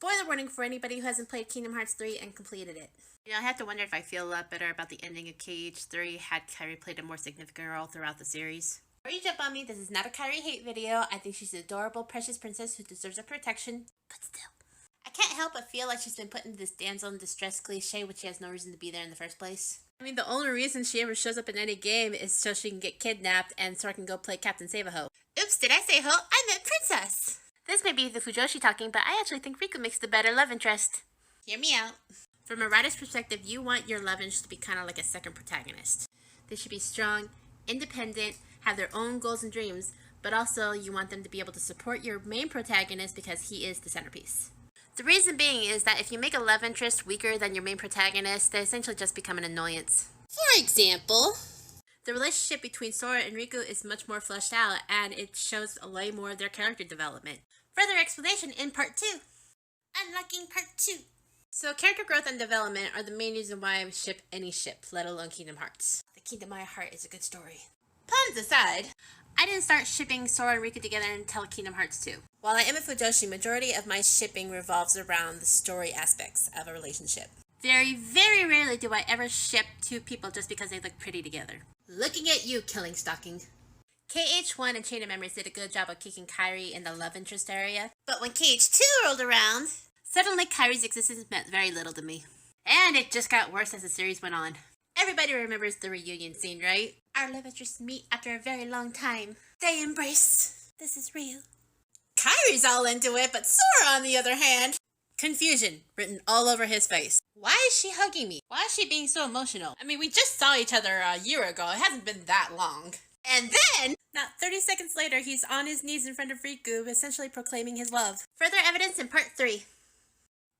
Spoiler warning for anybody who hasn't played Kingdom Hearts 3 and completed it. I have to wonder if I feel a lot better about the ending of KH3 had Kairi played a more significant role throughout the series. Before you jump on me, this is not a Kairi hate video. I think she's an adorable, precious princess who deserves our protection, but still. I can't help but feel like she's been put into this damsel in distress cliche when she has no reason to be there in the first place. I mean, the only reason she ever shows up in any game is so she can get kidnapped and Sora can go play Captain Save-A-Ho. Oops, did I say ho? I meant princess! This may be the Fujoshi talking, but I actually think Riku makes the better love interest. Hear me out. From a writer's perspective, you want your love interest to be kind of like a second protagonist. They should be strong, independent, have their own goals and dreams, but also you want them to be able to support your main protagonist because he is the centerpiece. The reason being is that if you make a love interest weaker than your main protagonist, they essentially just become an annoyance. For example, the relationship between Sora and Riku is much more fleshed out, and it shows a way more of their character development. Further explanation in part 2. Unlocking part 2. So character growth and development are the main reason why I ship any ship, let alone Kingdom Hearts. The Kingdom of My Heart is a good story. Puns aside, I didn't start shipping Sora and Riku together until Kingdom Hearts 2. While I am a Fujoshi, majority of my shipping revolves around the story aspects of a relationship. Very, very rarely do I ever ship two people just because they look pretty together. Looking at you, Killing Stalking. KH1 and Chain of Memories did a good job of kicking Kairi in the love interest area. But when KH2 rolled around, suddenly Kairi's existence meant very little to me. And it just got worse as the series went on. Everybody remembers the reunion scene, right? Our love interests meet after a very long time. They embrace. This is real. Kairi's all into it, but Sora on the other hand. Confusion written all over his face. Why is she hugging me? Why is she being so emotional? I mean, we just saw each other a year ago. It hasn't been that long. And then, not 30 seconds later, he's on his knees in front of Riku, essentially proclaiming his love. Further evidence in part 3.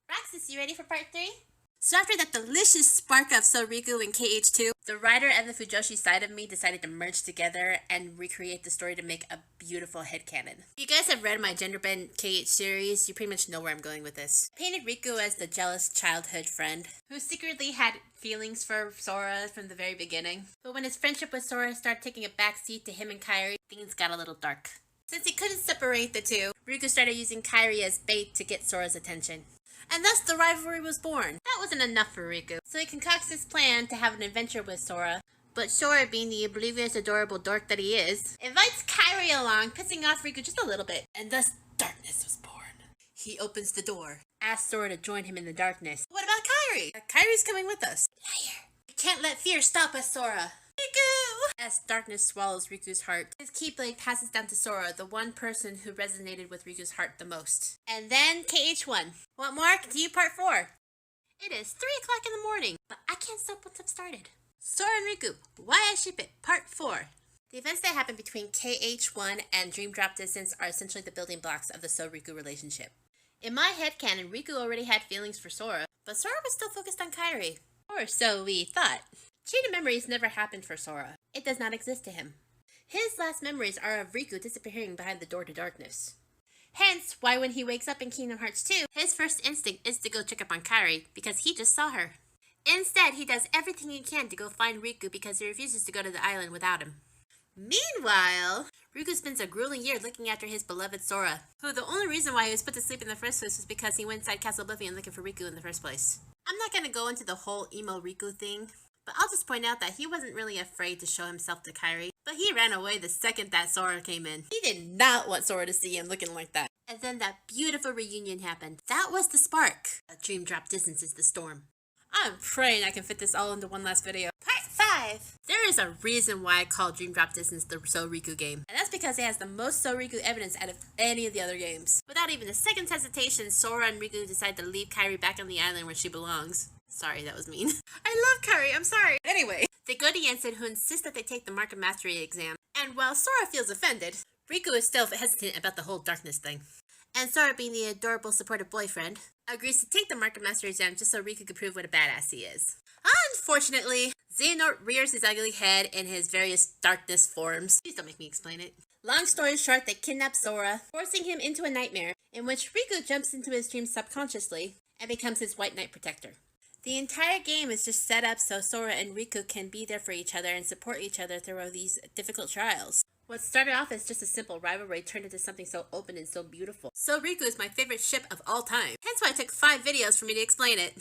Roxas, you ready for part 3? So after that delicious spark of Soriku and KH2, the writer and the Fujoshi side of me decided to merge together and recreate the story to make a beautiful headcanon. If you guys have read my gender-bent KH series, you pretty much know where I'm going with this. I painted Riku as the jealous childhood friend who secretly had feelings for Sora from the very beginning. But when his friendship with Sora started taking a backseat to him and Kairi, things got a little dark. Since he couldn't separate the two, Riku started using Kairi as bait to get Sora's attention. And thus the rivalry was born. That wasn't enough for Riku, so he concocts his plan to have an adventure with Sora. But Sora, being the oblivious, adorable dork that he is, invites Kairi along, pissing off Riku just a little bit. And thus, darkness was born. He opens the door, asks Sora to join him in the darkness. What about Kairi? Kairi's coming with us. Liar. We can't let fear stop us, Sora. Riku! As darkness swallows Riku's heart, his Keyblade passes down to Sora, the one person who resonated with Riku's heart the most. And then KH1. Want more? Continue part 4. It is 3 o'clock in the morning, but I can't stop once I've started. Sora and Riku, Why I Ship It, part 4. The events that happen between KH1 and Dream Drop Distance are essentially the building blocks of the Soriku relationship. In my headcanon, Riku already had feelings for Sora, but Sora was still focused on Kairi. Or so we thought. Chain of Memories never happened for Sora. It does not exist to him. His last memories are of Riku disappearing behind the door to darkness. Hence, why when he wakes up in Kingdom Hearts 2, his first instinct is to go check up on Kairi, because he just saw her. Instead, he does everything he can to go find Riku because he refuses to go to the island without him. Meanwhile, Riku spends a grueling year looking after his beloved Sora, who the only reason why he was put to sleep in the first place was because he went inside Castle Oblivion looking for Riku in the first place. I'm not going to go into the whole emo Riku thing, but I'll just point out that he wasn't really afraid to show himself to Kairi, but he ran away the second that Sora came in. He did not want Sora to see him looking like that. And then that beautiful reunion happened. That was the spark. A Dream Drop Distance is the storm. I'm praying I can fit this all into one last video. Part 5! There is a reason why I call Dream Drop Distance the Soriku game. And that's because it has the most Soriku evidence out of any of the other games. Without even a second's hesitation, Sora and Riku decide to leave Kairi back on the island where she belongs. Sorry, that was mean. I love Kairi, I'm sorry. Anyway, they go to Yansen, who insists that they take the Mark of Mastery exam. And while Sora feels offended, Riku is still hesitant about the whole darkness thing. And Sora, being the adorable, supportive boyfriend, agrees to take the Mark of Mastery exam just so Riku could prove what a badass he is. Unfortunately, Xehanort rears his ugly head in his various darkness forms. Please don't make me explain it. Long story short, they kidnap Sora, forcing him into a nightmare, in which Riku jumps into his dreams subconsciously and becomes his White Knight protector. The entire game is just set up so Sora and Riku can be there for each other and support each other through these difficult trials. What started off as just a simple rivalry turned into something so open and so beautiful. Soriku is my favorite ship of all time. Hence why it took 5 videos for me to explain it.